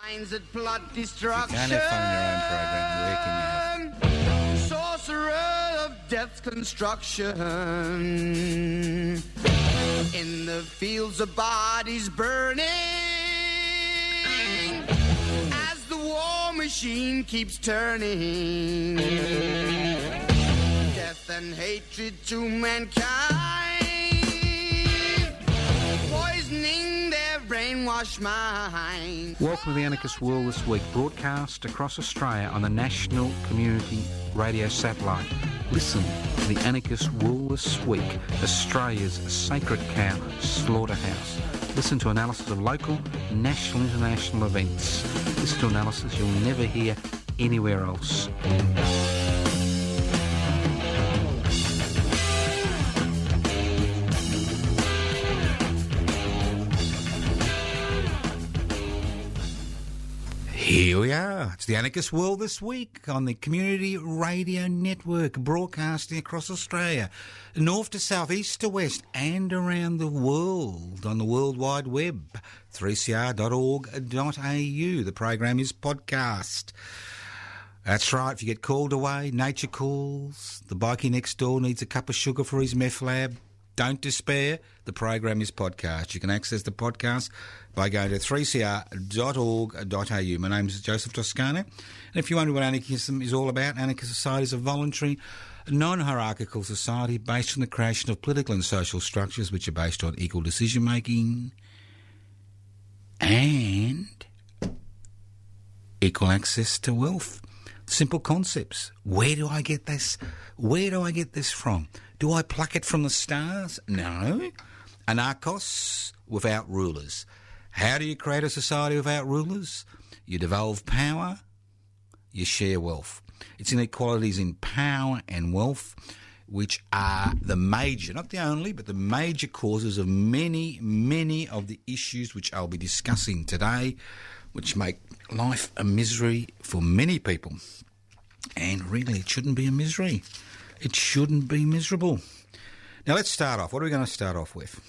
Minds that plot destruction. You can't have fun in your own program. Where can you have? Sorcerer of death's construction. In the fields of bodies burning. As the war machine keeps turning. Death and hatred to mankind. Poisoning their brainwashed mind. Welcome to the Anarchist World this week, broadcast across Australia on the National Community Radio Satellite. Listen to the Anarchist World this week, Australia's sacred cow slaughterhouse. Listen to analysis of local, national, international events. Listen to analysis you'll never hear anywhere else. Here we are. It's the Anarchist World this week on the Community Radio Network, broadcasting across Australia, north to south, east to west, and around the world on the World Wide Web, 3cr.org.au. The program is podcast. That's right. If you get called away, nature calls, the bikie next door needs a cup of sugar for his meth lab, don't despair. The program is podcast. You can access the podcast by going to 3cr.org.au. My name is Joseph Toscano. And if you wonder what anarchism is all about, anarchist society is a voluntary, non-hierarchical society based on the creation of political and social structures which are based on equal decision-making and equal access to wealth. Simple concepts. Where do I get this? Where do I get this from? Do I pluck it from the stars? No. Anarchos without rulers. How do you create a society without rulers? You devolve power, you share wealth. It's inequalities in power and wealth which are the major, not the only, but the major causes of many, many of the issues which I'll be discussing today, which make life a misery for many people. And really, it shouldn't be a misery. It shouldn't be miserable. Now, let's start off. What are we going to start off with?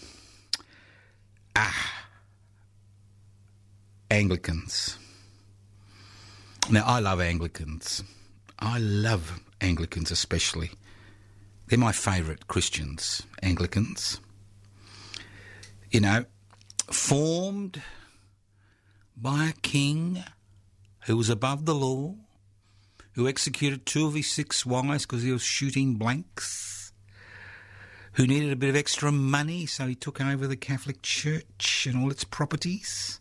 Anglicans. Now, I love Anglicans. I love Anglicans especially. They're my favourite Christians, Anglicans. You know, formed by a king who was above the law, who executed 2 of his 6 wives because he was shooting blanks, who needed a bit of extra money, so he took over the Catholic Church and all its properties.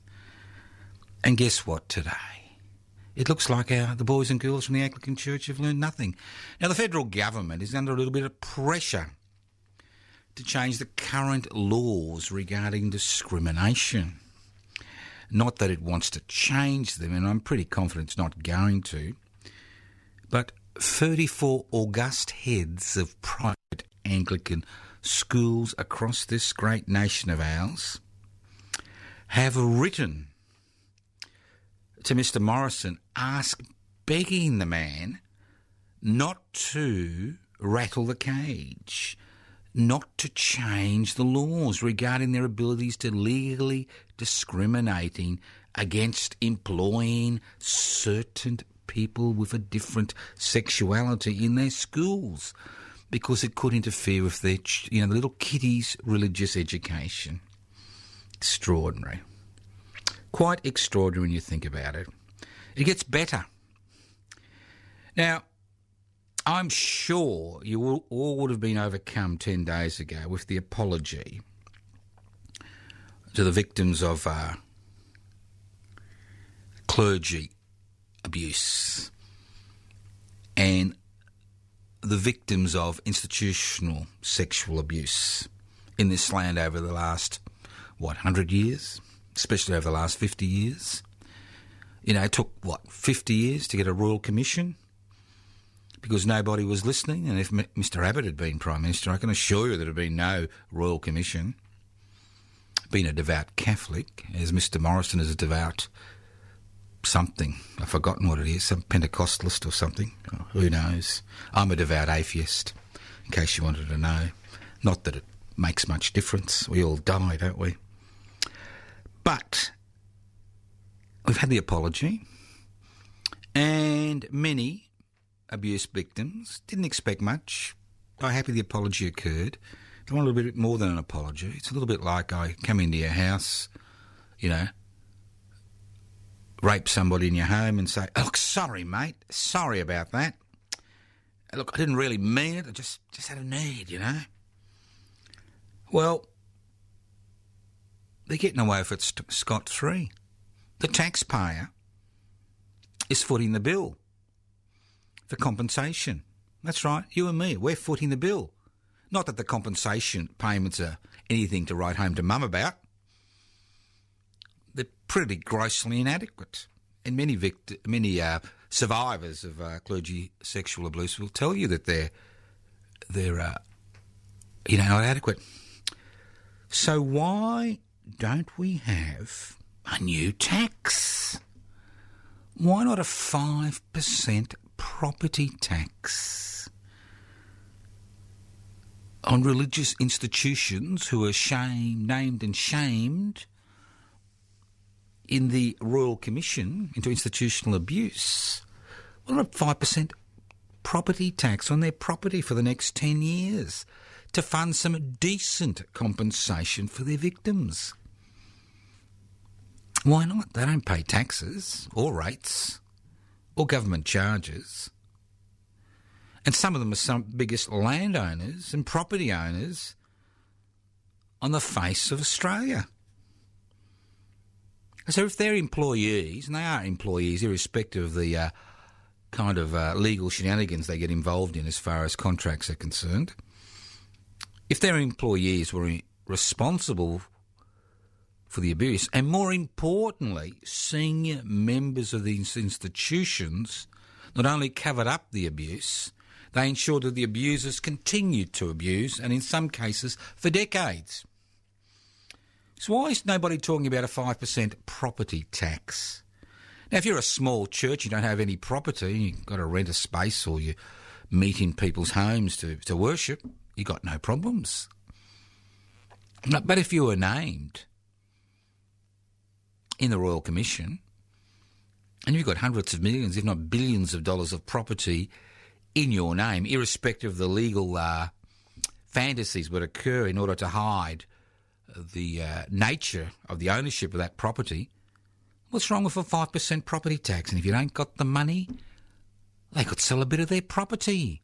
And guess what today? It looks like the boys and girls from the Anglican Church have learned nothing. Now, the federal government is under a little bit of pressure to change the current laws regarding discrimination. Not that it wants to change them, and I'm pretty confident it's not going to, but 34 august heads of private Anglican schools across this great nation of ours have written to Mr Morrison, begging the man not to rattle the cage, not to change the laws regarding their abilities to legally discriminating against employing certain people with a different sexuality in their schools, because it could interfere with their, the little kiddies' religious education. Extraordinary. Quite extraordinary when you think about it. It gets better. Now, I'm sure you all would have been overcome 10 days ago with the apology to the victims of clergy abuse and the victims of institutional sexual abuse in this land over the last, 100 years? Especially over the last 50 years. It took, 50 years to get a royal commission because nobody was listening. And if Mr Abbott had been Prime Minister, I can assure you there would have been no royal commission. Being a devout Catholic, as Mr Morrison is a devout something. I've forgotten what it is, some Pentecostalist or something. Oh, who knows? I'm a devout atheist, in case you wanted to know. Not that it makes much difference. We all die, don't we? But we've had the apology, and many abuse victims didn't expect much. They're happy the apology occurred. They want a little bit more than an apology. It's a little bit like I come into your house, you know, rape somebody in your home and say, "Look, sorry, mate, sorry about that. Look, I didn't really mean it. I just had a need, you know." Well, they're getting away with it scot-free. The taxpayer is footing the bill for compensation. That's right, you and me, we're footing the bill. Not that the compensation payments are anything to write home to mum about. They're pretty grossly inadequate. And many survivors of clergy sexual abuse will tell you that they're not adequate. So why don't we have a new tax? Why not a 5% property tax on religious institutions who are named and shamed in the Royal Commission into Institutional Abuse? What about 5% property tax on their property for the next 10 years to fund some decent compensation for their victims? Why not? They don't pay taxes or rates or government charges. And some of them are some biggest landowners and property owners on the face of Australia. So if they're employees, and they are employees irrespective of the kind of legal shenanigans they get involved in as far as contracts are concerned, if their employees were responsible for the abuse, and more importantly, senior members of these institutions not only covered up the abuse, they ensured that the abusers continued to abuse, and in some cases for decades. So why is nobody talking about a 5% property tax? Now, if you're a small church, you don't have any property, you've got to rent a space or you meet in people's homes to worship, you've got no problems. But if you were named in the Royal Commission and you've got hundreds of millions, if not billions of dollars of property in your name, irrespective of the legal fantasies that occur in order to hide the nature of the ownership of that property, what's wrong with a 5% property tax? And if you don't got the money, they could sell a bit of their property,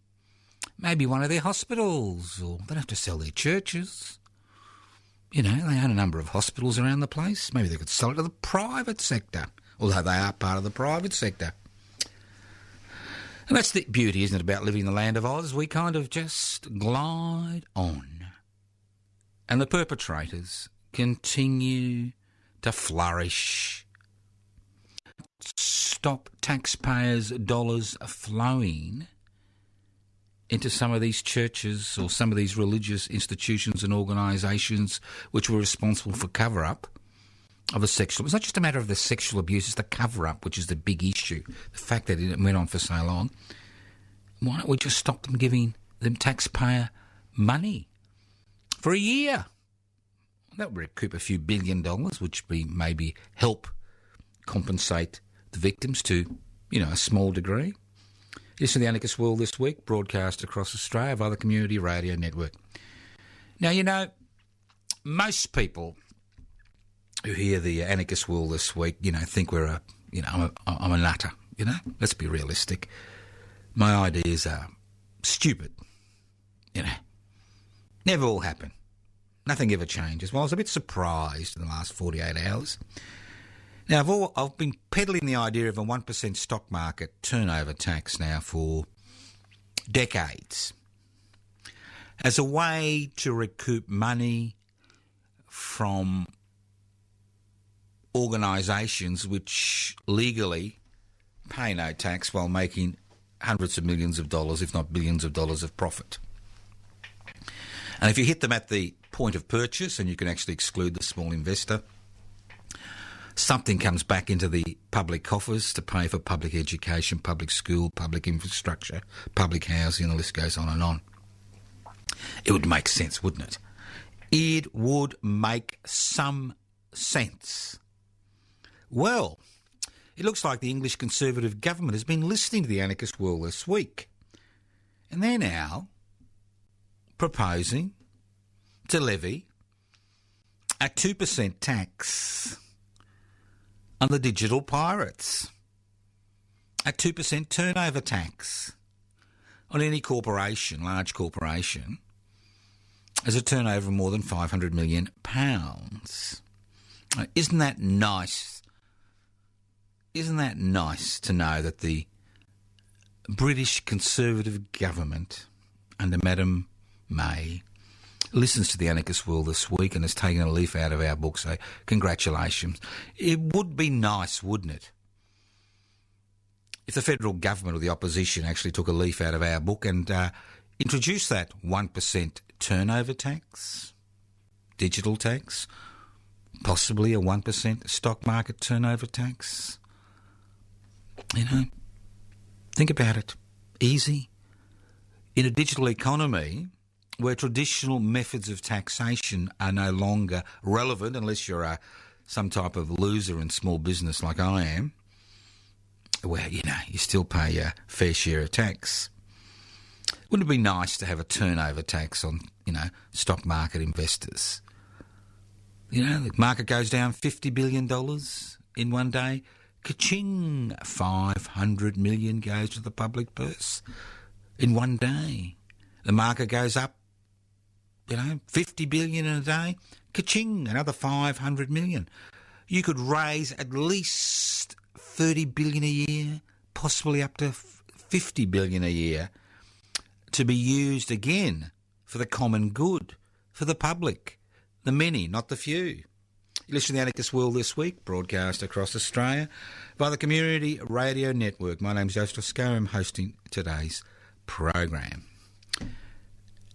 maybe one of their hospitals, or they don't have to sell their churches. You know, they own a number of hospitals around the place. Maybe they could sell it to the private sector, although they are part of the private sector. And that's the beauty, isn't it, about living in the land of Oz? We kind of just glide on. And the perpetrators continue to flourish. Stop taxpayers' dollars flowing into some of these churches or some of these religious institutions and organisations which were responsible for cover-up of the sexual... It's not just a matter of the sexual abuse, it's the cover-up, which is the big issue. The fact that it went on for so long. Why don't we just stop them giving them taxpayer money for a year? That would recoup a few $1 billion, which would maybe help compensate the victims to, a small degree. This is the Anarchist World this week, broadcast across Australia via the Community Radio Network. Now, most people who hear the Anarchist World this week, think I'm a nutter, Let's be realistic. My ideas are stupid, Never will happen. Nothing ever changes. Well, I was a bit surprised in the last 48 hours. Now, I've been peddling the idea of a 1% stock market turnover tax now for decades as a way to recoup money from organisations which legally pay no tax while making hundreds of millions of dollars, if not billions of dollars of profit. And if you hit them at the point of purchase, and you can actually exclude the small investor, something comes back into the public coffers to pay for public education, public school, public infrastructure, public housing, and the list goes on and on. It would make sense, wouldn't it? It would make some sense. Well, it looks like the English Conservative government has been listening to the Anarchist World this week. And they're now proposing to levy a 2% tax on the digital pirates. A 2% turnover tax on any corporation, large corporation, as a turnover of more than £500 million. Isn't that nice? Isn't that nice to know that the British Conservative government under Madam May listens to the Anarchist World this week and has taken a leaf out of our book, so congratulations. It would be nice, wouldn't it, if the federal government or the opposition actually took a leaf out of our book and introduced that 1% turnover tax, digital tax, possibly a 1% stock market turnover tax. You know, think about it. Easy. In a digital economy where traditional methods of taxation are no longer relevant unless you're some type of loser in small business like I am, well, you know, you still pay a fair share of tax. Wouldn't it be nice to have a turnover tax on, you know, stock market investors? You know, the market goes down $50 billion in one day. Ka-ching! 500 million goes to the public purse in one day. The market goes up, you know, 50 billion in a day. Ka-ching! Another 500 million. You could raise at least 30 billion a year, possibly up to 50 billion a year, to be used again for the common good, for the public, the many, not the few. You listen to the Anarchist World this week, broadcast across Australia by the Community Radio Network. My name's Joseph Toscano. I'm hosting today's program.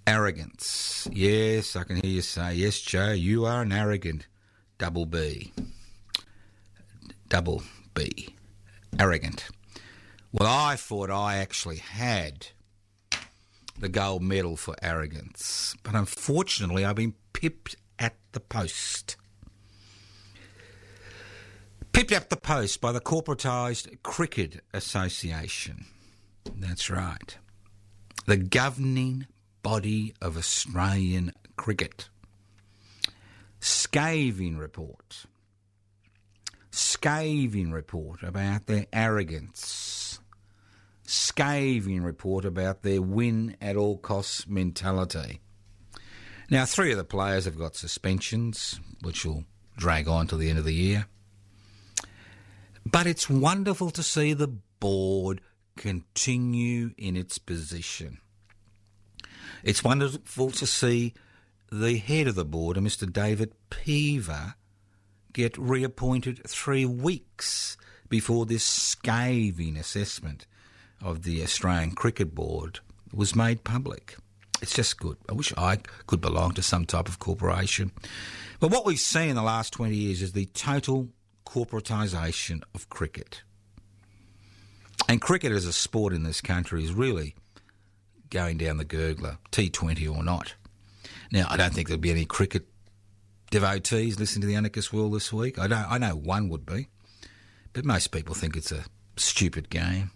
Arrogance. Yes, I can hear you say, yes, Joe, you are an arrogant double B. Double B. Arrogant. Well, I thought I actually had the gold medal for arrogance, but unfortunately I've been pipped at the post. Pipped at the post by the Corporatised Cricket Association. That's right. The governing body of Australian cricket. Scathing report. Scathing report about their arrogance. Scathing report about their win-at-all-costs mentality. Now, 3 of the players have got suspensions, which will drag on to the end of the year. But it's wonderful to see the board continue in its position. It's wonderful to see the head of the board, Mr. David Peaver, get reappointed 3 weeks before this scathing assessment of the Australian Cricket Board was made public. It's just good. I wish I could belong to some type of corporation. But what we've seen in the last 20 years is the total corporatisation of cricket. And cricket as a sport in this country is really going down the gurgler, T20 or not. Now, I don't think there'll be any cricket devotees listening to the Anarchist World this week. I know one would be, but most people think it's a stupid game.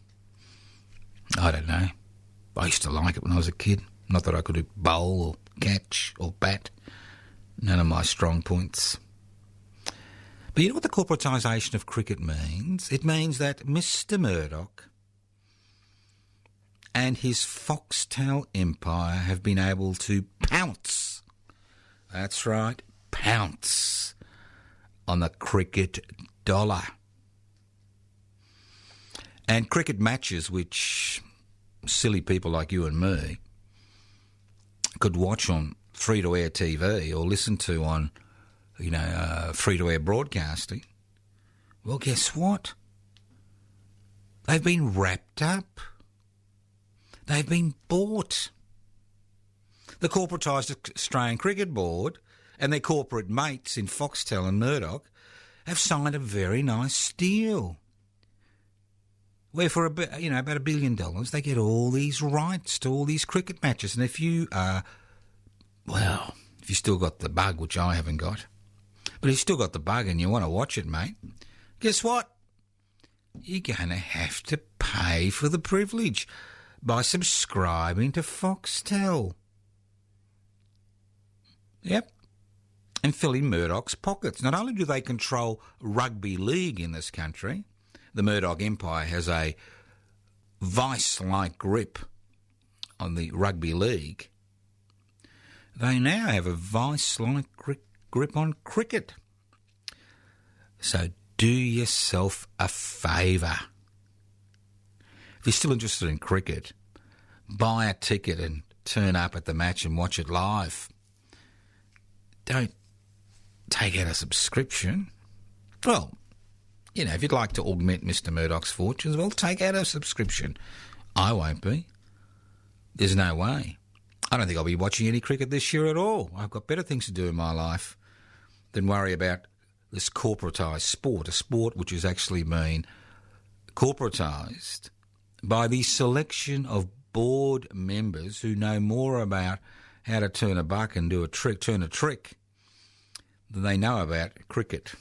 I don't know. I used to like it when I was a kid. Not that I could bowl or catch or bat. None of my strong points. But you know what the corporatisation of cricket means? It means that Mr. Murdoch and his Foxtel empire have been able to pounce. That's right, pounce on the cricket dollar. And cricket matches which silly people like you and me could watch on free-to-air TV or listen to on, free-to-air broadcasting. Well, guess what? They've been wrapped up. They've been bought. The corporatised Australian Cricket Board and their corporate mates in Foxtel and Murdoch have signed a very nice deal where for about $1 billion they get all these rights to all these cricket matches. And if you still got the bug, which I haven't got, but if you still got the bug and you want to watch it, mate, guess what? you're going to have to pay for the privilege by subscribing to Foxtel. Yep. And filling Murdoch's pockets. Not only do they control rugby league in this country, the Murdoch empire has a vice-like grip on the rugby league, they now have a vice-like grip on cricket. So do yourself a favour. If you're still interested in cricket, buy a ticket and turn up at the match and watch it live. Don't take out a subscription. Well, you know, if you'd like to augment Mr. Murdoch's fortunes, well, take out a subscription. I won't be. There's no way. I don't think I'll be watching any cricket this year at all. I've got better things to do in my life than worry about this corporatised sport, a sport which has actually been corporatised by the selection of board members who know more about how to turn a buck and turn a trick than they know about cricket.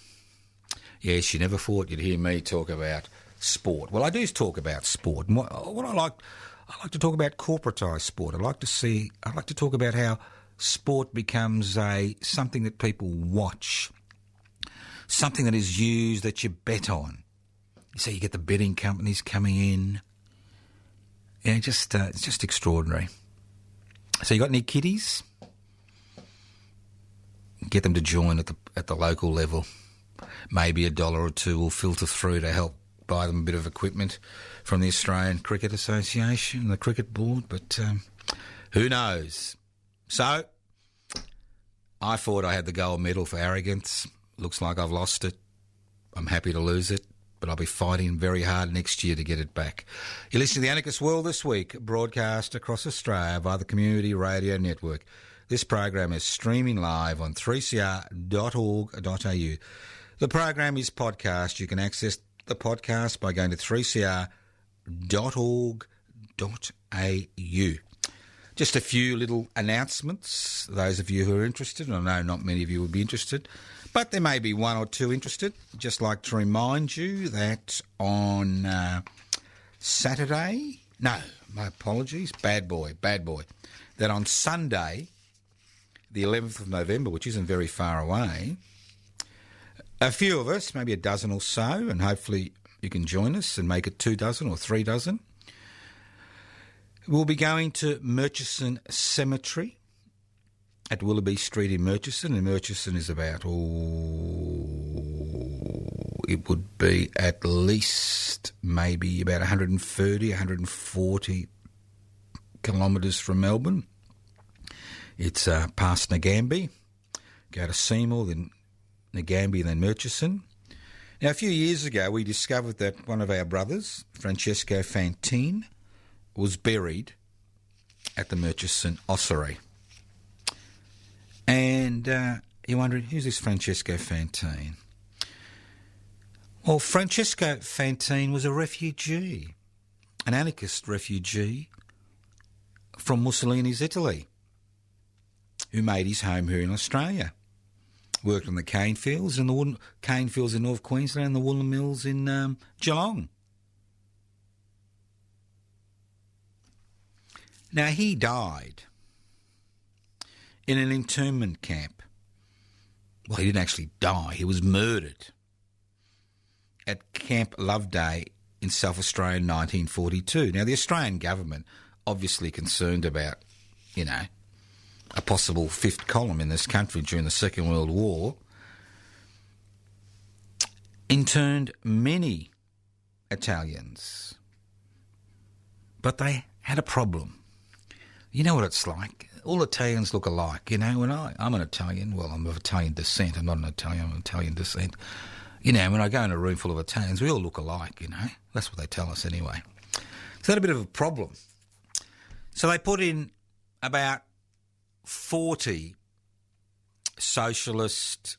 Yes, you never thought you'd hear me talk about sport. Well, I do talk about sport. And what I like to talk about corporatised sport. I like to talk about how sport becomes something that people watch, something that is used that you bet on. So you get the betting companies coming in. Yeah, it's just extraordinary. So you got any kiddies? Get them to join at the local level. Maybe $1 or $2 will filter through to help buy them a bit of equipment from the Australian Cricket Association, the Cricket Board, but who knows? So, I thought I had the gold medal for arrogance. Looks like I've lost it. I'm happy to lose it, but I'll be fighting very hard next year to get it back. You're listening to the Anarchist World this week, broadcast across Australia via the Community Radio Network. This program is streaming live on 3cr.org.au. The program is podcast. You can access the podcast by going to 3cr.org.au. Just a few little announcements, those of you who are interested, and I know not many of you would be interested, but there may be one or two interested. Just like to remind you that on Saturday, no, my apologies, bad boy, that on Sunday, the 11th of November, which isn't very far away, a few of us, maybe a dozen or so, and hopefully you can join us and make it 2 dozen or 3 dozen. We'll be going to Murchison Cemetery at Willoughby Street in Murchison, and Murchison is about, it would be at least maybe about 130, 140 kilometres from Melbourne. It's past Nagambie, go to Seymour, then Nagambie, and then Murchison. Now, a few years ago, we discovered that one of our brothers, Francesco Fantine, was buried at the Murchison ossuary. And you're wondering, who's this Francesco Fantine? Well, Francesco Fantine was a refugee, an anarchist refugee from Mussolini's Italy, who made his home here in Australia. Worked on the cane fields in North Queensland and the woolen mills in Geelong. Now, he died in an internment camp. Well, he didn't actually die. He was murdered at Camp Loveday in South Australia in 1942. Now, the Australian government, obviously concerned about, a possible fifth column in this country during the Second World War, interned many Italians. But they had a problem. You know what it's like? All Italians look alike. When I'm an Italian, well, I'm of Italian descent. I'm not an Italian, I'm of Italian descent. When I go in a room full of Italians, we all look alike, That's what they tell us anyway. So that's a bit of a problem. So they put in about 40 socialist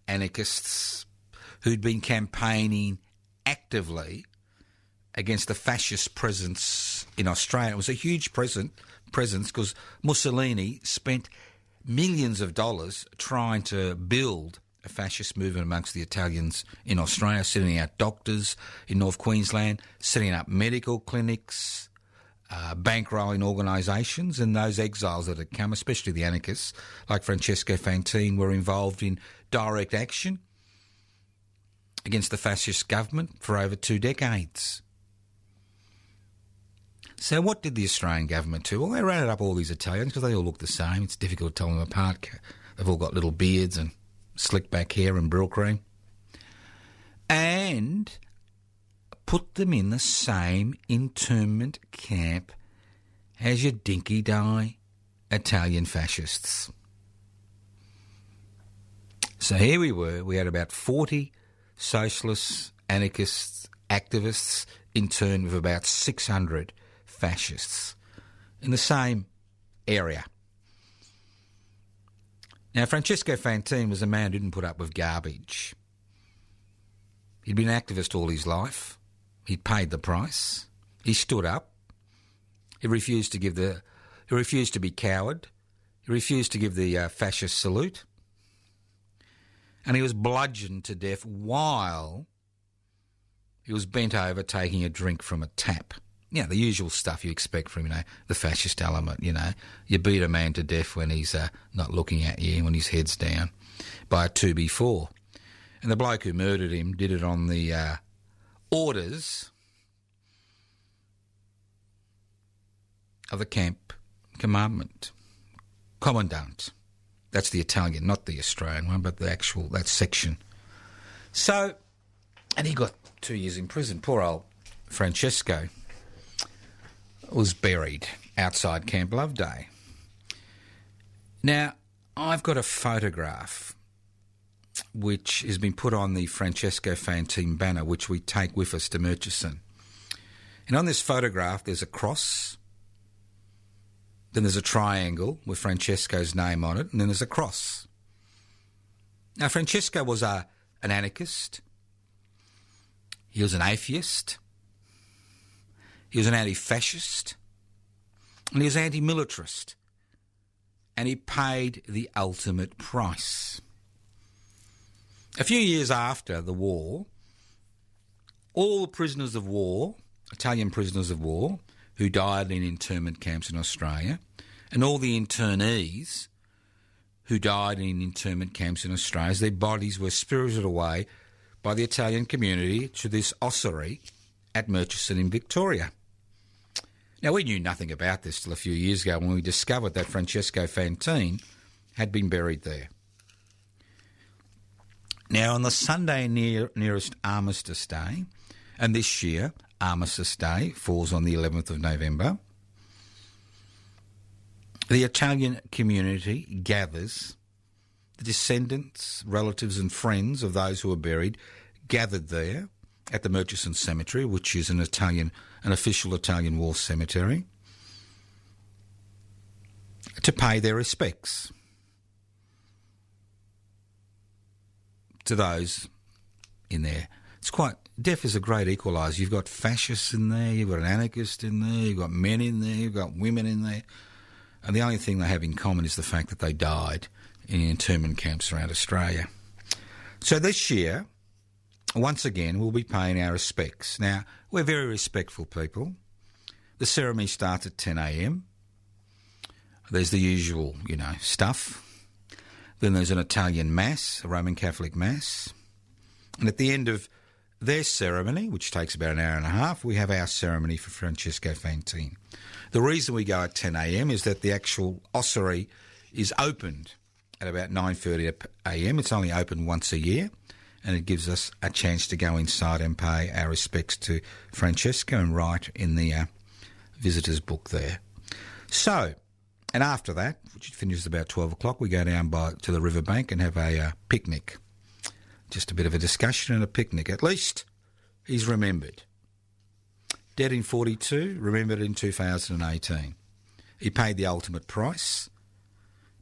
anarchists who'd been campaigning actively against the fascist presence in Australia. It was a huge presence because Mussolini spent millions of dollars trying to build a fascist movement amongst the Italians in Australia, setting out doctors in North Queensland, setting up medical clinics, bankrolling organisations, and those exiles that had come, especially the anarchists like Francesco Fantine, were involved in direct action against the fascist government for over 2 decades. So what did the Australian government do? Well, they rounded up all these Italians because they all look the same. It's difficult to tell them apart. They've all got little beards and slick back hair and brill cream. And put them in the same internment camp as your dinky-die Italian fascists. So here we were. We had about 40 socialists, anarchists, activists interned with about 600 fascists in the same area. Now, Francesco Fantine was a man who didn't put up with garbage. He'd been an activist all his life. He'd paid the price. He stood up. He refused to be coward. He refused to give the fascist salute. And he was bludgeoned to death while he was bent over taking a drink from a tap. Yeah, the usual stuff you expect from, the fascist element, You beat a man to death when he's not looking at you, when his head's down, by a 2B4. And the bloke who murdered him did it on the orders of the camp commandant. That's the Italian, not the Australian one, but that section. So, and he got 2 years in prison. Poor old Francesco was buried outside Camp Loveday. Now, I've got a photograph which has been put on the Francesco Fantine banner, which we take with us to Murchison. And on this photograph, there's a cross, then there's a triangle with Francesco's name on it, and then there's a cross. Now, Francesco was an anarchist. He was an atheist. He was an anti-fascist, and he was anti-militarist, and he paid the ultimate price. A few years after the war, all the prisoners of war, Italian prisoners of war, who died in internment camps in Australia, and all the internees who died in internment camps in Australia, their bodies were spirited away by the Italian community to this ossuary at Murchison in Victoria. Now, we knew nothing about this till a few years ago when we discovered that Francesco Fantine had been buried there. Now, on the Sunday nearest Armistice Day, and this year Armistice Day falls on the 11th of November, the Italian community gathers, the descendants, relatives and friends of those who are buried gathered there at the Murchison Cemetery, which is an official Italian war cemetery, to pay their respects to those in there. Death is a great equaliser. You've got fascists in there, you've got an anarchist in there, you've got men in there, you've got women in there, and the only thing they have in common is the fact that they died in internment camps around Australia. So this year, once again, we'll be paying our respects. Now, we're very respectful people. The ceremony starts at 10 a.m. There's the usual, stuff. Then there's an Italian Mass, a Roman Catholic Mass. And at the end of their ceremony, which takes about an hour and a half, we have our ceremony for Francesco Fantine. The reason we go at 10 a.m. is that the actual ossuary is opened at about 9:30 a.m. It's only open once a year, and it gives us a chance to go inside and pay our respects to Francesco and write in the visitors' book there. So, and after that, which finishes about 12 o'clock, we go down to the riverbank and have a picnic. Just a bit of a discussion and a picnic. At least he's remembered. Dead in 42, remembered in 2018. He paid the ultimate price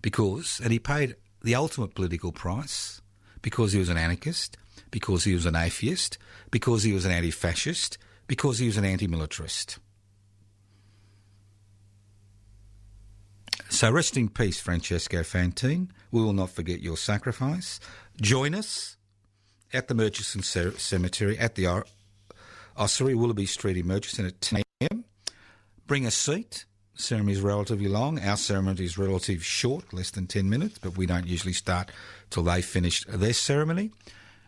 and he paid the ultimate political price because he was an anarchist, because he was an atheist, because he was an anti-fascist, because he was an anti-militarist. So rest in peace, Francesco Fantine. We will not forget your sacrifice. Join us at the Murchison Cemetery at the Ossuary, Willoughby Street in Murchison at 10 a.m. Bring a seat. The ceremony is relatively long. Our ceremony is relatively short, less than 10 minutes, but we don't usually start till they finish their ceremony.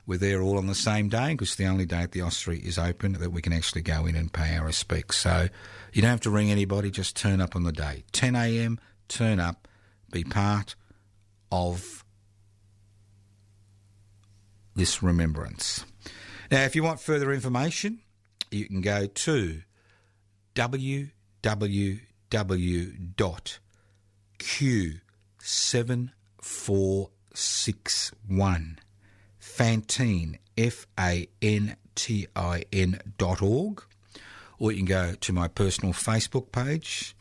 We're there all on the same day because it's the only day the ossuary is open that we can actually go in and pay our respects. So you don't have to ring anybody, just turn up on the day. 10 a.m, turn up, be part of this remembrance. Now, if you want further information, you can go to www.q7461 Fantine, FANTIN.org, or you can go to my personal Facebook page,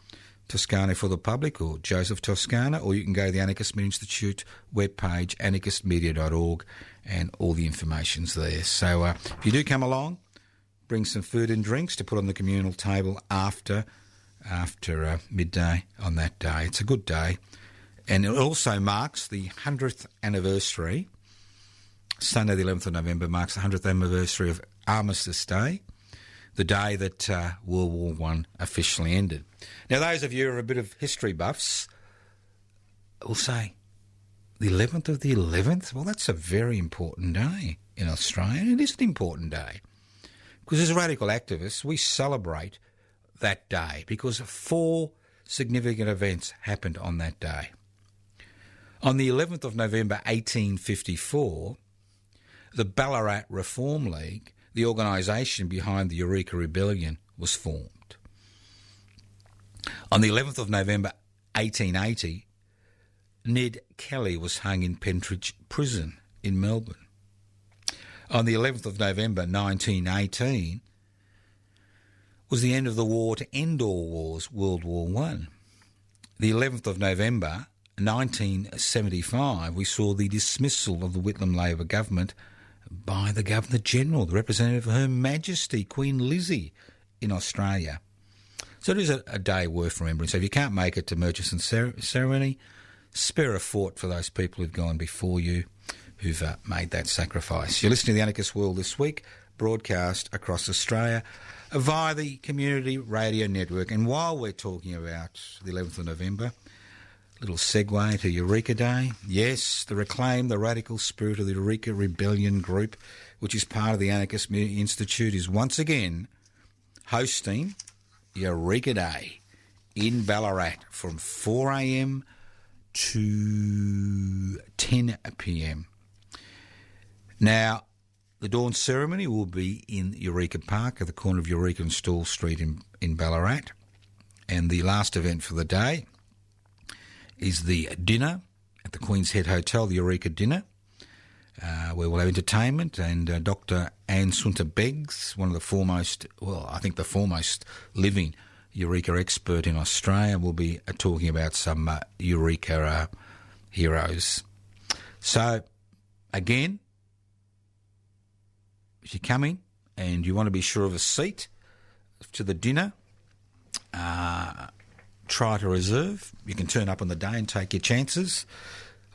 Toscano for the Public, or Joseph Toscano, or you can go to the Anarchist Media Institute webpage, anarchistmedia.org, and all the information's there. So if you do come along, bring some food and drinks to put on the communal table after midday on that day. It's a good day. And it also marks the 100th anniversary. Sunday the 11th of November marks the 100th anniversary of Armistice Day, the day that World War I officially ended. Now, those of you who are a bit of history buffs will say, the 11th of the 11th? Well, that's a very important day in Australia, and it is an important day. Because as radical activists, we celebrate that day because 4 significant events happened on that day. On the 11th of November 1854, the Ballarat Reform League, the organisation behind the Eureka Rebellion, was formed. On the 11th of November 1880, Ned Kelly was hung in Pentridge Prison in Melbourne. On the 11th of November 1918 was the end of the war to end all wars, World War I. The 11th of November 1975, we saw the dismissal of the Whitlam Labor government by the Governor-General, the representative of Her Majesty, Queen Lizzie, in Australia. So it is a day worth remembering. So if you can't make it to Murchison ceremony, spare a thought for those people who've gone before you, who've made that sacrifice. You're listening to the Anarchist World this week, broadcast across Australia via the Community Radio Network. And while we're talking about the 11th of November, little segue to Eureka Day. Yes, the reclaim the radical spirit of the Eureka Rebellion group, which is part of the Anarchist Media Institute, is once again hosting Eureka Day in Ballarat from 4 a.m. to 10 p.m. Now, the dawn ceremony will be in Eureka Park at the corner of Eureka and Stall Street in Ballarat. And the last event for the day is the dinner at the Queen's Head Hotel, the Eureka Dinner, where we'll have entertainment, and Dr. Anne Sunter Beggs, one of the foremost, well, I think the foremost living Eureka expert in Australia, will be talking about some Eureka heroes. So, again, if you're coming and you want to be sure of a seat to the dinner, try to reserve. You can turn up on the day and take your chances.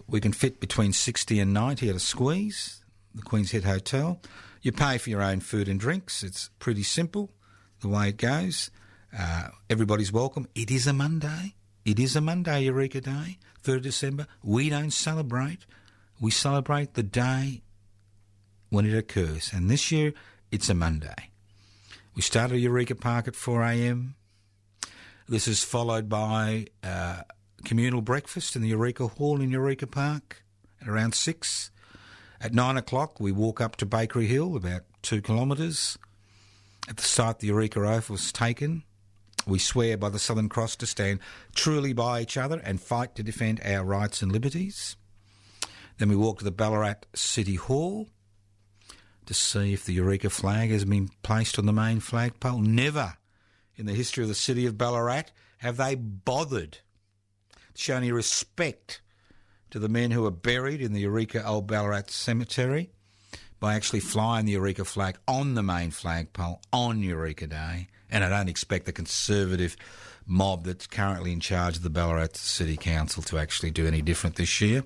We can fit between 60 and 90 at a squeeze, the Queen's Head Hotel. You pay for your own food and drinks. It's pretty simple, the way it goes. Everybody's welcome. It is a Monday. It is a Monday, Eureka Day, 3rd of December. We don't celebrate. We celebrate the day when it occurs. And this year, it's a Monday. We start at Eureka Park at 4 a.m. This is followed by communal breakfast in the Eureka Hall in Eureka Park at around 6. At 9 o'clock, we walk up to Bakery Hill, about 2 kilometres. At the site the Eureka Oath was taken, we swear by the Southern Cross to stand truly by each other and fight to defend our rights and liberties. Then we walk to the Ballarat City Hall to see if the Eureka flag has been placed on the main flagpole. Never in the history of the city of Ballarat have they bothered to show any respect to the men who are buried in the Eureka Old Ballarat Cemetery by actually flying the Eureka flag on the main flagpole on Eureka Day. And I don't expect the Conservative mob that's currently in charge of the Ballarat City Council to actually do any different this year.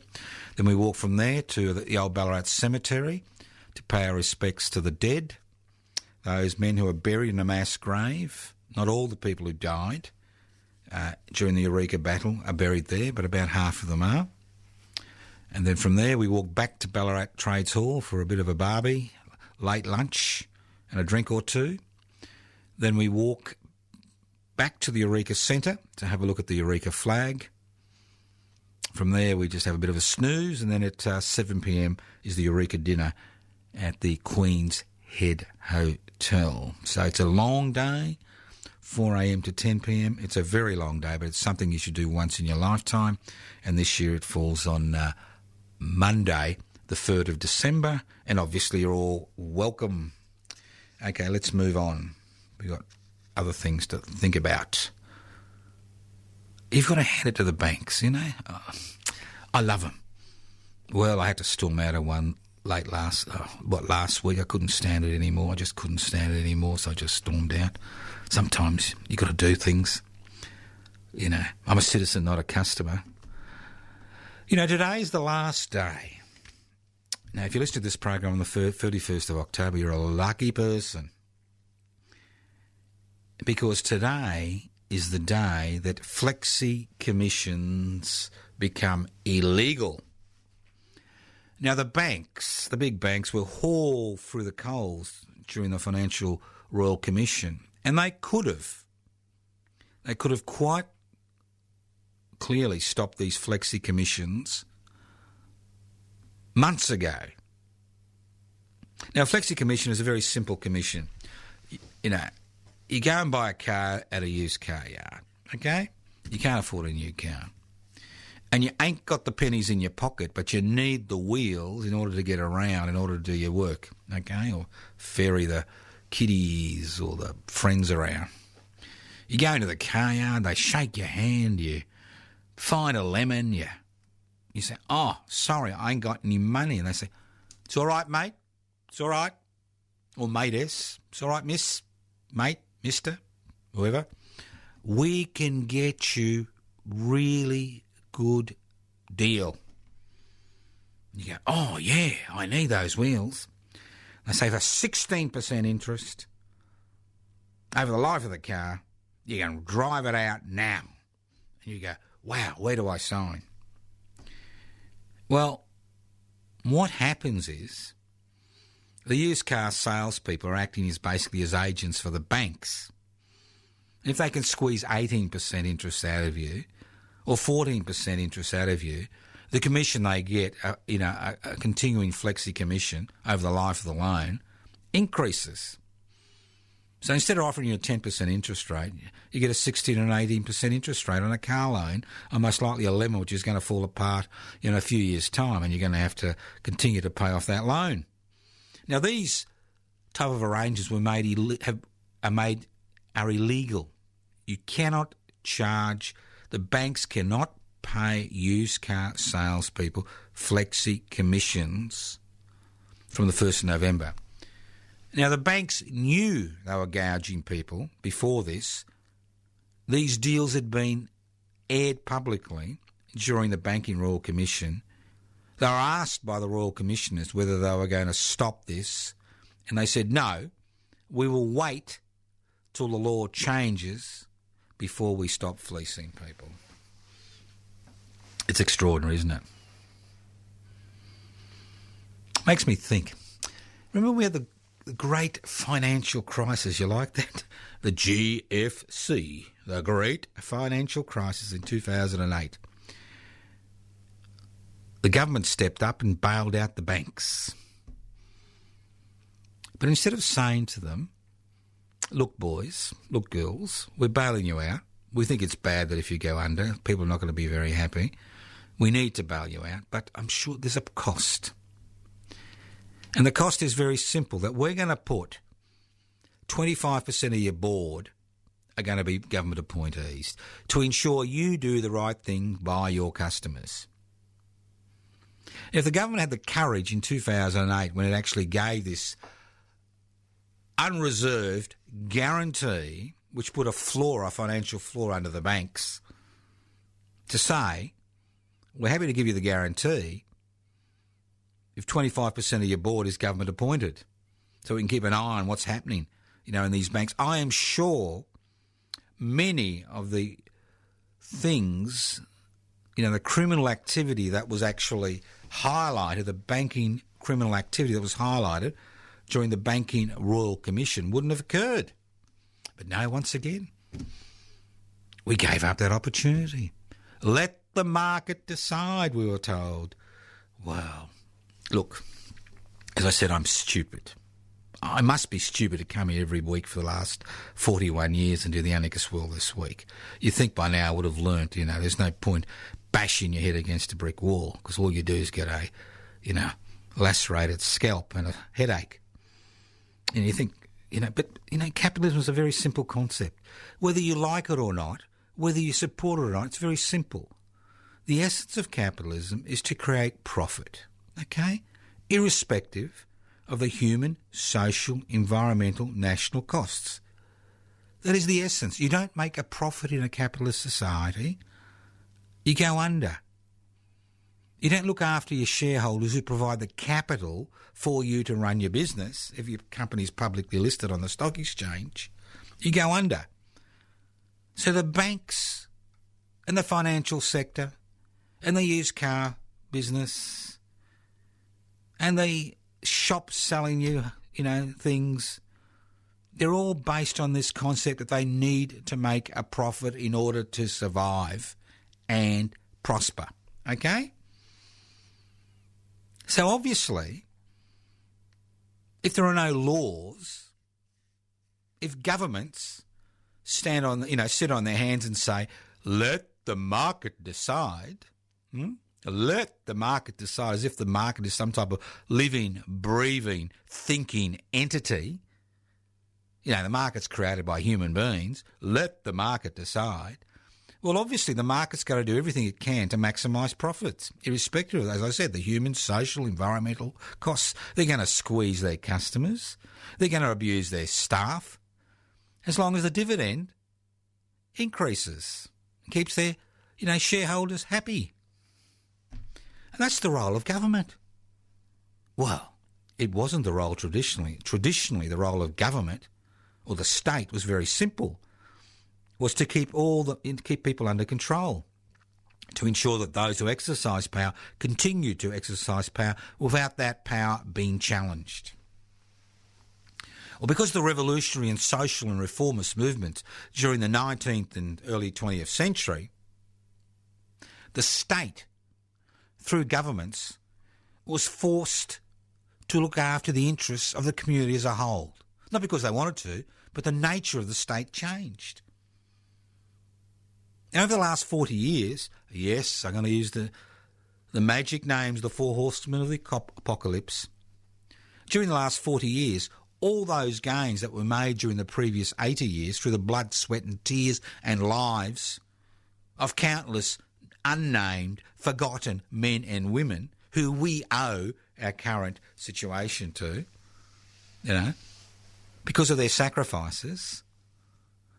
Then we walk from there to the old Ballarat Cemetery to pay our respects to the dead, those men who are buried in a mass grave. Not all the people who died during the Eureka battle are buried there, but about half of them are. And then from there we walk back to Ballarat Trades Hall for a bit of a barbie, late lunch and a drink or two. Then we walk back to the Eureka Centre to have a look at the Eureka flag. From there we just have a bit of a snooze, and then at 7pm is the Eureka dinner at the Queen's Head Hotel. So it's a long day, 4am to 10pm. It's a very long day, but it's something you should do once in your lifetime. And this year it falls on Monday, the 3rd of December, and obviously you're all welcome. Okay, let's move on. We've got other things to think about. You've got to hand it to the banks, you know. I love them. Well, I had to storm out of one last week. I couldn't stand it anymore. I just couldn't stand it anymore, so I just stormed out. Sometimes you got to do things. You know, I'm a citizen, not a customer. You know, today's the last day. Now, if you listen to this program on the 31st of October, you're a lucky person. Because today is the day that flexi commissions become illegal. Now, the banks, the big banks, will haul through the coals during the Financial Royal Commission, and they could have quite clearly stopped these flexi commissions months ago. Now, a flexi commission is a very simple commission. You know, you go and buy a car at a used car yard, okay? You can't afford a new car. And you ain't got the pennies in your pocket, but you need the wheels in order to get around, in order to do your work, okay? Or ferry the kiddies or the friends around. You go into the car yard, they shake your hand, you find a lemon, you say, oh, sorry, I ain't got any money. And they say, it's all right, mate, it's all right. Or matess, it's all right, miss, mate, mister, whoever. We can get you really good deal. You go, oh, yeah, I need those wheels. They say for 16% interest over the life of the car, you can drive it out now. And you go, wow, where do I sign? Well, what happens is the used car salespeople are acting as basically as agents for the banks. If they can squeeze 18% interest out of you or 14% interest out of you, the commission they get, a continuing flexi commission over the life of the loan, increases. So instead of offering you a 10% interest rate, you get a 16 and 18% interest rate on a car loan, and most likely a lemon which is going to fall apart in a few years' time, and you're going to have to continue to pay off that loan. Now, these type of arrangements are illegal. You cannot charge, the banks cannot pay used car salespeople flexi commissions from the 1st of November. Now, the banks knew they were gouging people before this. These deals had been aired publicly during the Banking Royal Commission. They were asked by the Royal Commissioners whether they were going to stop this, and they said, no, we will wait till the law changes before we stop fleecing people. It's extraordinary, isn't it? Makes me think. Remember we had the great financial crisis, you like that? The GFC, the Great Financial Crisis in 2008. The government stepped up and bailed out the banks. But instead of saying to them, look, boys, look, girls, we're bailing you out. We think it's bad that if you go under, people are not going to be very happy. We need to bail you out, but I'm sure there's a cost. And the cost is very simple, that we're going to put 25% of your board are going to be government appointees to ensure you do the right thing by your customers. If the government had the courage in 2008, when it actually gave this unreserved guarantee which put a financial floor under the banks, to say, we're happy to give you the guarantee if 25% of your board is government appointed, so we can keep an eye on what's happening, in these banks. I am sure many of the things, the criminal activity that was actually highlighted, the banking criminal activity that was highlighted during the Banking Royal Commission wouldn't have occurred. But no, once again, we gave up that opportunity. Let the market decide, we were told. Well, look, as I said, I'm stupid. I must be stupid to come here every week for the last 41 years and do the Anarchist World this week. You think by now I would have learnt, there's no point bashing your head against a brick wall, because all you do is get a, lacerated scalp and a headache. And you think, capitalism is a very simple concept. Whether you like it or not, whether you support it or not, it's very simple. The essence of capitalism is to create profit, okay? Irrespective of the human, social, environmental, national costs. That is the essence. You don't make a profit in a capitalist society. You go under. You don't look after your shareholders who provide the capital for you to run your business. If your company's publicly listed on the stock exchange, you go under. So the banks and the financial sector and the used car business and the shops selling you, things, they're all based on this concept that they need to make a profit in order to survive and prosper, okay? So obviously, if there are no laws, if governments sit on their hands and say, let the market decide, let the market decide, as if the market is some type of living, breathing, thinking entity. The market's created by human beings. Let the market decide. Well, obviously, the market's got to do everything it can to maximise profits, irrespective of, as I said, the human, social, environmental costs. They're going to squeeze their customers. They're going to abuse their staff, as long as the dividend increases, keeps their, shareholders happy. And that's the role of government. Well, it wasn't the role traditionally. Traditionally, the role of government or the state was very simple, was to keep people under control, to ensure that those who exercise power continue to exercise power without that power being challenged. Well, because the revolutionary and social and reformist movements during the 19th and early 20th century, the state, through governments, was forced to look after the interests of the community as a whole. Not because they wanted to, but the nature of the state changed. Over the last 40 years, yes, I'm going to use the magic names, the four horsemen of the apocalypse. During the last 40 years, all those gains that were made during the previous 80 years through the blood, sweat and tears and lives of countless unnamed, forgotten men and women who we owe our current situation to, because of their sacrifices,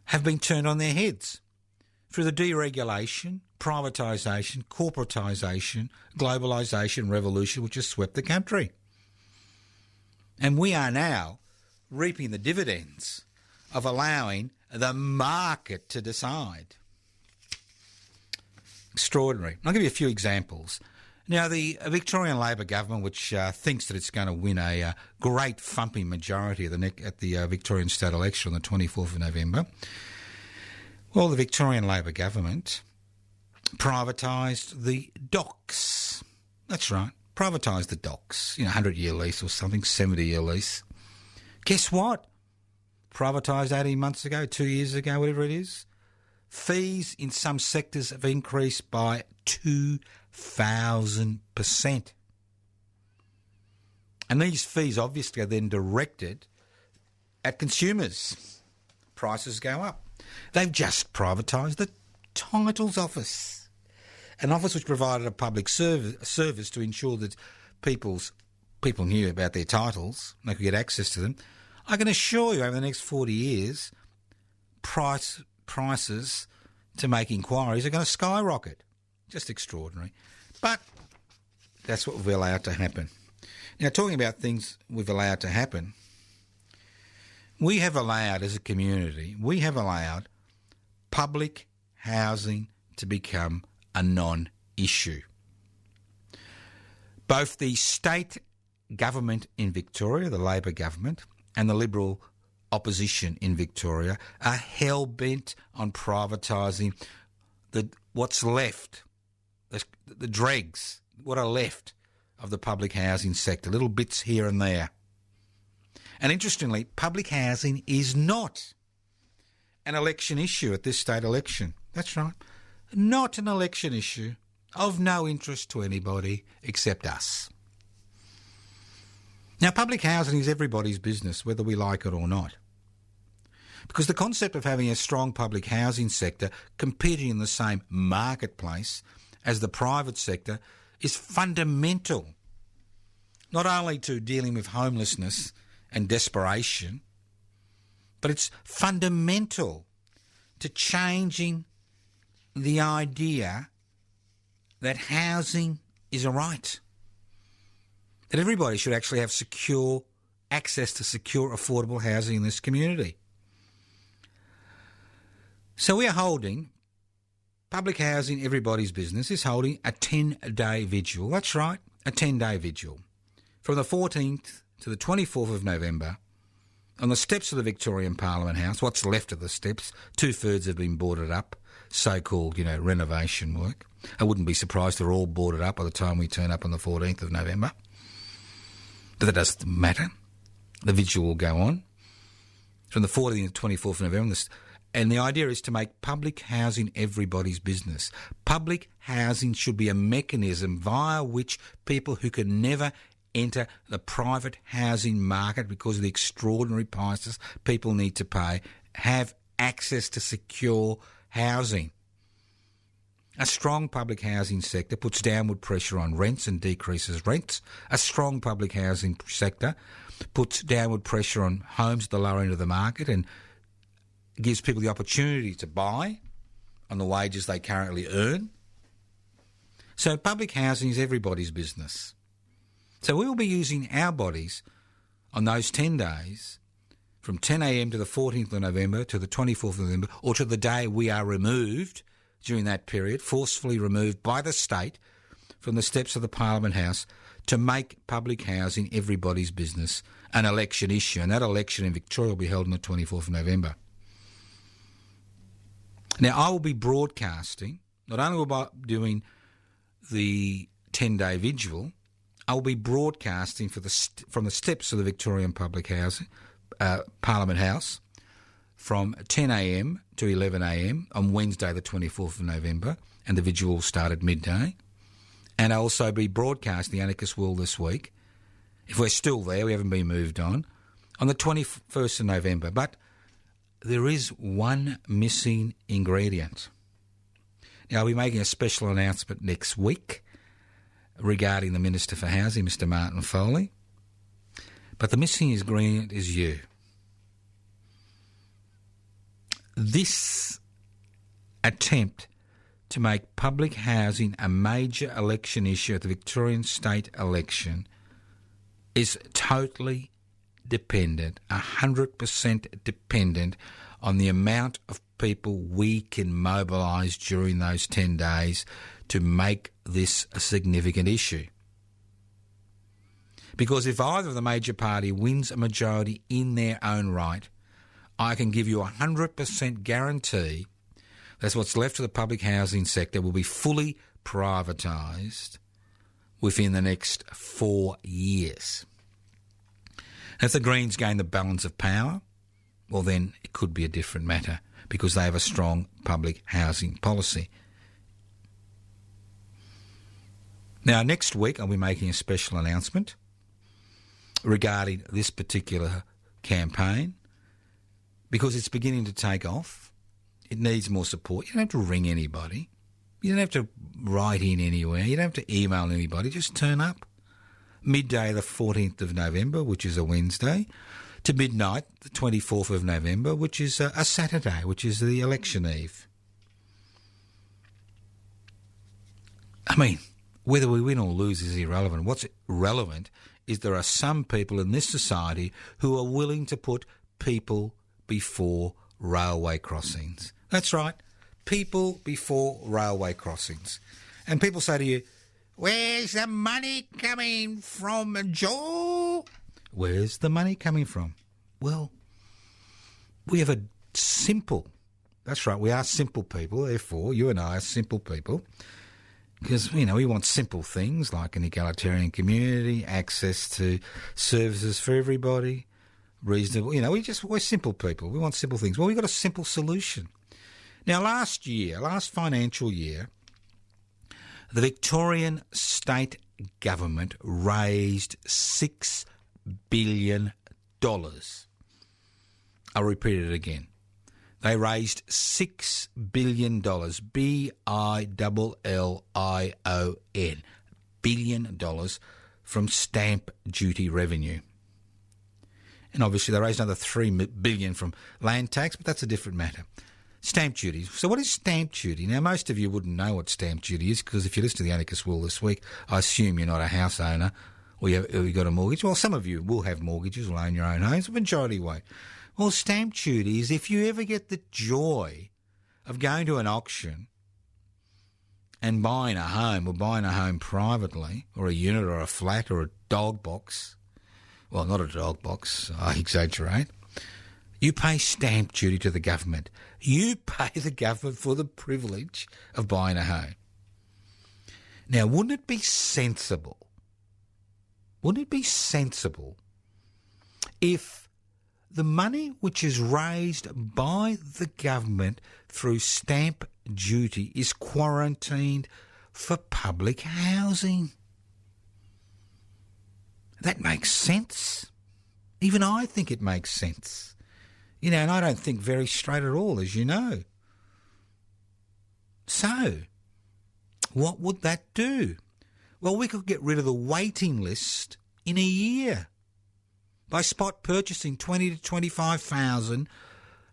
have been turned on their heads through the deregulation, privatisation, corporatisation, globalisation revolution which has swept the country. And we are now reaping the dividends of allowing the market to decide. Extraordinary. I'll give you a few examples. Now, the Victorian Labor government, which thinks that it's going to win a great thumping majority at the Victorian state election on the 24th of November, well, the Victorian Labor government privatised the docks. That's right, privatised the docks. 100-year lease or something, 70-year lease. Guess what? Privatised 18 months ago, 2 years ago, whatever it is. Fees in some sectors have increased by 2,000%. And these fees obviously are then directed at consumers. Prices go up. They've just privatised the Titles Office, an office which provided a public service to ensure that people knew about their titles, they could get access to them. I can assure you over the next 40 years, prices to make inquiries are going to skyrocket. Just extraordinary. But that's what we've allowed to happen. Now, talking about things we've allowed to happen, we have allowed, as a community, public housing to become a non-issue. Both the state government in Victoria, the Labor government, and the Liberal opposition in Victoria are hell-bent on privatising what's left, the dregs, what are left of the public housing sector, little bits here and there. And interestingly, public housing is not an election issue at this state election. That's right. Not an election issue, of no interest to anybody except us. Now, public housing is everybody's business, whether we like it or not. Because the concept of having a strong public housing sector competing in the same marketplace as the private sector is fundamental, not only to dealing with homelessness and desperation, but it's fundamental to changing the idea that housing is a right, that everybody should actually have secure access to secure, affordable housing in this community. So we are holding, Public Housing Everybody's Business is holding a 10-day vigil. That's right, a 10-day vigil. From the 14th to the 24th of November, on the steps of the Victorian Parliament House, what's left of the steps, 2/3 have been boarded up, so-called, renovation work. I wouldn't be surprised they're all boarded up by the time we turn up on the 14th of November. But that doesn't matter. The vigil will go on from the 14th to 24th of November. And the idea is to make public housing everybody's business. Public housing should be a mechanism via which people who can never enter the private housing market because of the extraordinary prices people need to pay have access to secure housing. A strong public housing sector puts downward pressure on rents and decreases rents. A strong public housing sector puts downward pressure on homes at the lower end of the market and gives people the opportunity to buy on the wages they currently earn. So public housing is everybody's business. So we will be using our bodies on those 10 days from 10 a.m. to the 14th of November to the 24th of November, or to the day we are removed during that period, forcefully removed by the state from the steps of the Parliament House, to make public housing everybody's business an election issue. And that election in Victoria will be held on the 24th of November. Now, I will be broadcasting, not only will I be doing the 10-day vigil, I will be broadcasting from the steps of the Victorian Public Housing Parliament House from 10 a.m. to 11 a.m. on Wednesday the 24th of November, and the vigil will start at midday. And I'll also be broadcasting the Anarchist World this week, if we're still there, we haven't been moved on the 21st of November. But there is one missing ingredient. Now, I'll be making a special announcement next week regarding the Minister for Housing, Mr. Martin Foley. But the missing ingredient is you. This attempt to make public housing a major election issue at the Victorian state election is totally dependent, 100% dependent on the amount of people we can mobilise during those 10 days to make this a significant issue. Because if either of the major party wins a majority in their own right, I can give you 100% guarantee that what's left of the public housing sector will be fully privatised within the next 4 years. If the Greens gain the balance of power, well then it could be a different matter because they have a strong public housing policy. Now, next week I'll be making a special announcement regarding this particular campaign because it's beginning to take off. It needs more support. You don't have to ring anybody. You don't have to write in anywhere. You don't have to email anybody. Just turn up. Midday the 14th of November, which is a Wednesday, to midnight, the 24th of November, which is a Saturday, which is the election eve. I mean, whether we win or lose is irrelevant. What's relevant is there are some people in this society who are willing to put people before railway crossings. That's right, people before railway crossings. And people say to you, "Where's the money coming from, Joe?" Where's the money coming from? Well, we have a simple, that's right, we are simple people, therefore you and I are simple people, because, you know, we want simple things like an egalitarian community, access to services for everybody, reasonable, you know, we're simple people, we want simple things. Well, we've got a simple solution. Now, last financial year, the Victorian state government raised $6 billion. I'll repeat it again. They raised $6 billion, B-I-L-L-I-O-N, billion dollars from stamp duty revenue. And obviously they raised another $3 billion from land tax, but that's a different matter. Stamp duty. So what is stamp duty? Now, most of you wouldn't know what stamp duty is because if you listen to the Anarchist World this week, I assume you're not a house owner or you've got a mortgage. Well, some of you will have mortgages, will own your own homes, the majority won't. Well, stamp duty is if you ever get the joy of going to an auction and buying a home or buying a home privately or a unit or a flat or a dog box. Well, not a dog box, I exaggerate. You pay stamp duty to the government. You pay the government for the privilege of buying a home. Now, wouldn't it be sensible if the money which is raised by the government through stamp duty is quarantined for public housing? That makes sense. Even I think it makes sense. You know, and I don't think very straight at all, as you know. So, what would that do? Well, we could get rid of the waiting list in a year by spot purchasing 20 to 25,000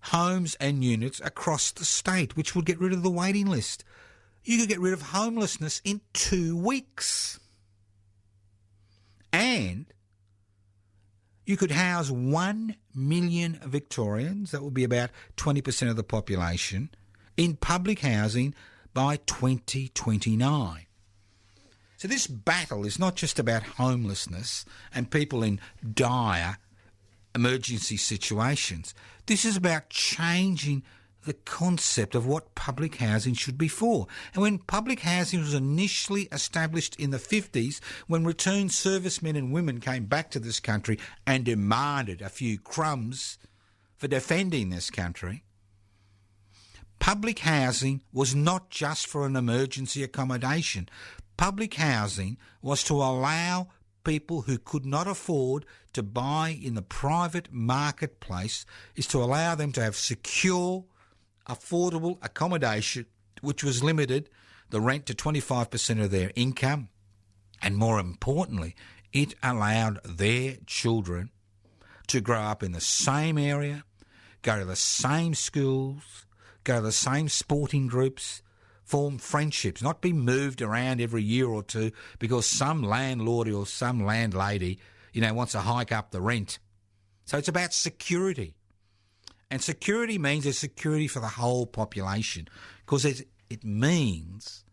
homes and units across the state, which would get rid of the waiting list. You could get rid of homelessness in 2 weeks. And you could house 1 million Victorians, that would be about 20% of the population, in public housing by 2029. So this battle is not just about homelessness and people in dire emergency situations. This is about changing the concept of what public housing should be for. And when public housing was initially established in the 50s, when returned servicemen and women came back to this country and demanded a few crumbs for defending this country, public housing was not just for an emergency accommodation. Public housing was to allow people who could not afford to buy in the private marketplace, is to allow them to have secure, affordable accommodation, which was limited, the rent to 25% of their income. And more importantly, it allowed their children to grow up in the same area, go to the same schools, go to the same sporting groups, form friendships, not be moved around every year or two because some landlord or some landlady, you know, wants to hike up the rent. So it's about security. And security means there's security for the whole population because it means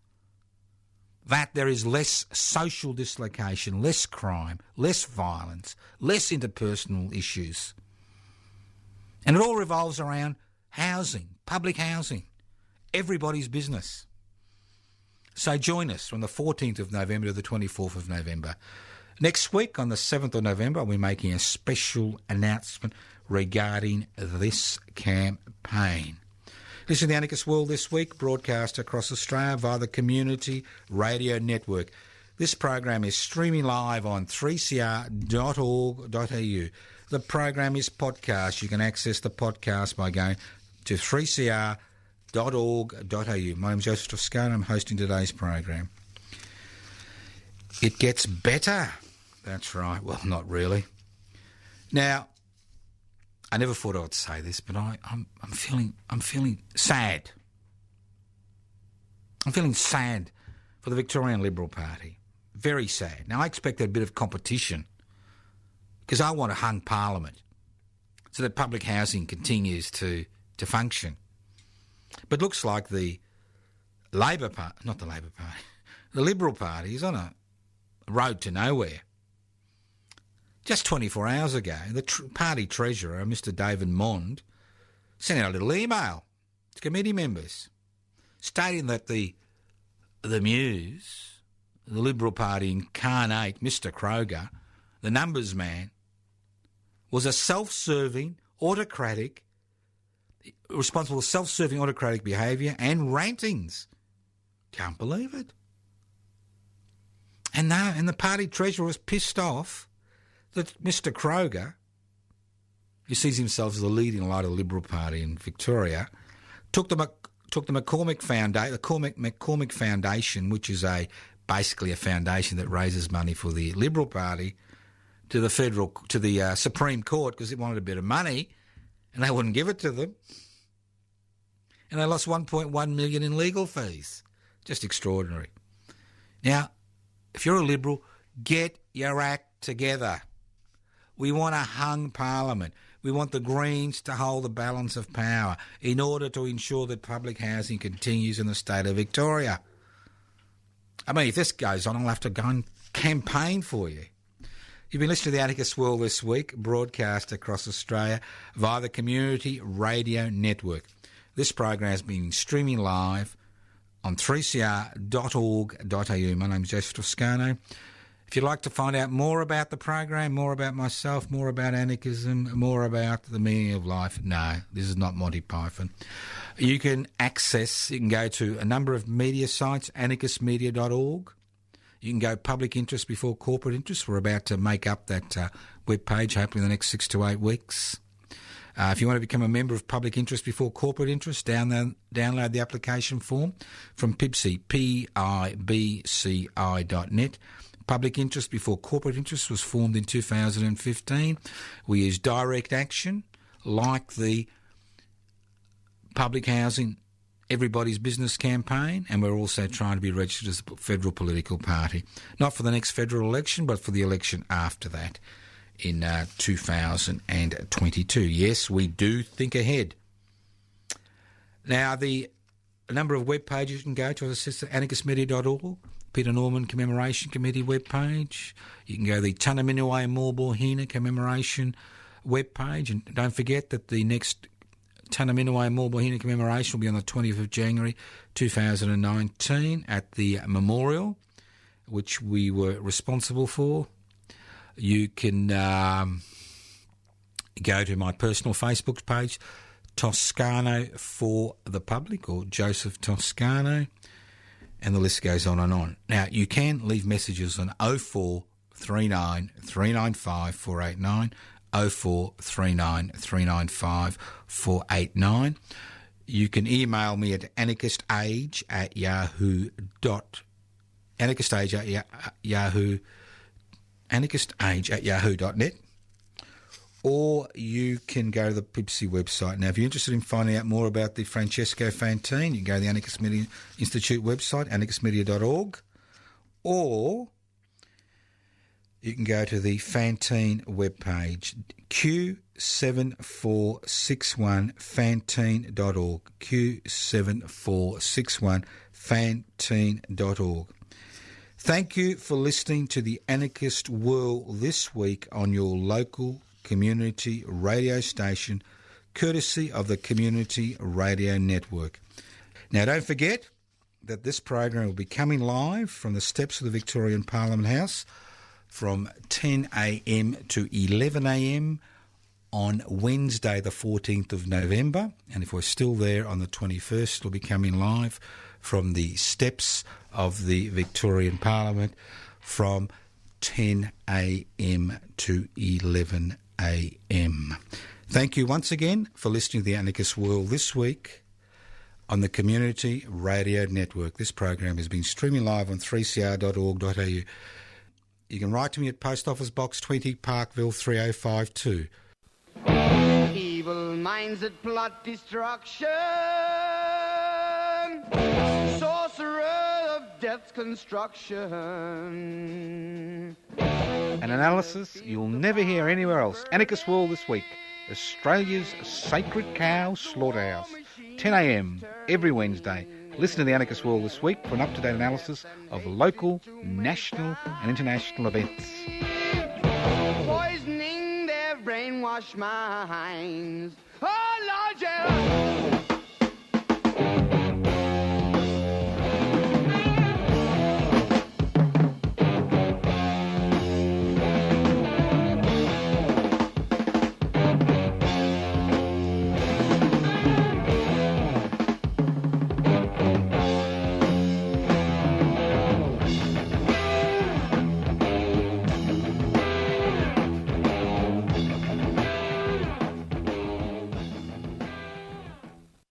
that there is less social dislocation, less crime, less violence, less interpersonal issues. And it all revolves around housing, public housing, everybody's business. So join us from the 14th of November to the 24th of November. Next week, on the 7th of November, I'll be making a special announcement regarding this campaign. Listen to the Anarchist World this week, broadcast across Australia via the Community Radio Network. This program is streaming live on 3cr.org.au. The program is podcast. You can access the podcast by going to 3cr.org.au. My name is Joseph Toscano. I'm hosting today's program. It gets better. That's right. Well, not really. Now, I never thought I would say this, but I'm feeling sad. I'm feeling sad for the Victorian Liberal Party. Very sad. Now, I expected a bit of competition because I want a hung parliament so that public housing continues to function. But looks like the Liberal Party is on a road to nowhere. Just 24 hours ago, the party treasurer, Mr David Mond, sent out a little email to committee members stating that the Muse, the Liberal Party incarnate, Mr Kroger, the numbers man, was a self-serving, autocratic, responsible for self-serving autocratic behaviour and rantings. Can't believe it. And the party treasurer was pissed off that Mr Kroger, who sees himself as the leading light of the Liberal Party in Victoria, took the McCormick Foundation, which is basically a foundation that raises money for the Liberal Party, to the Supreme Court because it wanted a bit of money, and they wouldn't give it to them, and they lost $1.1 million in legal fees. Just extraordinary. Now, if you're a Liberal, get your act together. We want a hung parliament. We want the Greens to hold the balance of power in order to ensure that public housing continues in the state of Victoria. I mean, if this goes on, I'll have to go and campaign for you. You've been listening to the Anarchist World this week, broadcast across Australia via the Community Radio Network. This program has been streaming live on 3cr.org.au. My name is Joseph Toscano. If you'd like to find out more about the program, more about myself, more about anarchism, more about the meaning of life, no, this is not Monty Python. You can go to a number of media sites, anarchistmedia.org. You can go public interest before corporate interest. We're about to make up that web page, hopefully in the next 6 to 8 weeks. If you want to become a member of Public Interest Before Corporate Interest, download the application form from PIBCI, PIBCI.net. Public Interest Before Corporate Interest was formed in 2015. We use direct action, like the Public Housing Everybody's Business campaign, and we're also trying to be registered as a federal political party. Not for the next federal election, but for the election after that in 2022. Yes, we do think ahead. Now, a number of web pages you can go to, as I said, anarchistmedia.org, Peter Norman Commemoration Committee webpage. You can go to the Tanaminuai Morborhina Commemoration webpage. And don't forget that the next Tanaminuai Morborhina commemoration will be on the 20th of January 2019 at the memorial, which we were responsible for. You can go to my personal Facebook page, Toscano for the Public, or Joseph Toscano, and the list goes on and on. Now, you can leave messages on 0439 395 489, 0439 395 489. You can email me at anarchistage@yahoo.net, or you can go to the PIBCI website. Now, if you're interested in finding out more about the Francesco Fantine, you can go to the Anarchist Media Institute website, anarchistmedia.org, or you can go to the Fantine webpage, q7461fantine.org, q7461fantine.org. Thank you for listening to the Anarchist World this week on your local community radio station, courtesy of the Community Radio Network. Now, don't forget that this program will be coming live from the steps of the Victorian Parliament House from 10 a.m. to 11 a.m. on Wednesday the 14th of November. And if we're still there on the 21st, it'll be coming live from the steps of the Victorian Parliament from 10 a.m. to 11 a.m. Thank you once again for listening to the Anarchist World this week on the Community Radio Network. This program has been streaming live on 3cr.org.au. You can write to me at Post Office Box 20, Parkville 3052. evil minds that plot destruction, sorcerer of death's construction. An analysis you'll never hear anywhere else. Anarchist World this week. Australia's sacred cow slaughterhouse. 10 a.m. every Wednesday. Listen to the Anarchist World this week for an up-to-date analysis of local, national and international events. Poisoning their brainwashed minds. Oh, Lord, yeah.